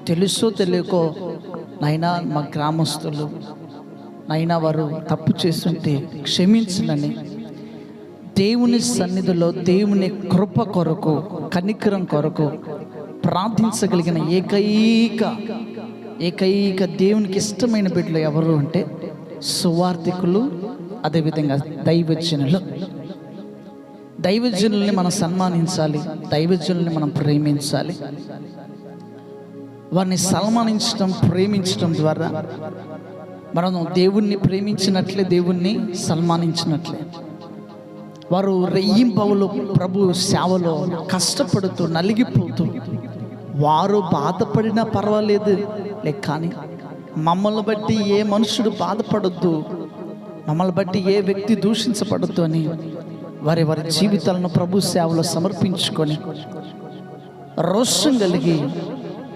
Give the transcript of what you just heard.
తెలుసో తెలియకో నైనా మా గ్రామస్తులు నైనా వారు తప్పు చేస్తుంటే క్షమించనని దేవుని సన్నిధిలో దేవుని కృప కొరకు, కనికరం కొరకు ప్రార్థించగలిగిన ఏకైక దేవునికి ఇష్టమైన బిడ్డలు ఎవరు అంటే సువార్థికులు, అదేవిధంగా దైవజనుల్ని మనం సన్మానించాలి, దైవజనుల్ని మనం ప్రేమించాలి. వారిని సన్మానించడం, ప్రేమించడం ద్వారా మనం దేవుణ్ణి ప్రేమించినట్లే, దేవుణ్ణి సన్మానించినట్లే. వారు రెయ్యింపవులు ప్రభు సేవలో కష్టపడుతూ నలిగిపోతూ, వారు బాధపడినా పర్వాలేదు కానీ మమ్మల్ని బట్టి ఏ మనుషుడు బాధపడొద్దు, మమ్మల్ని బట్టి ఏ వ్యక్తి దూషించబడద్దు అని వారి జీవితాలను ప్రభు సేవలో సమర్పించుకొని రోషం కలిగి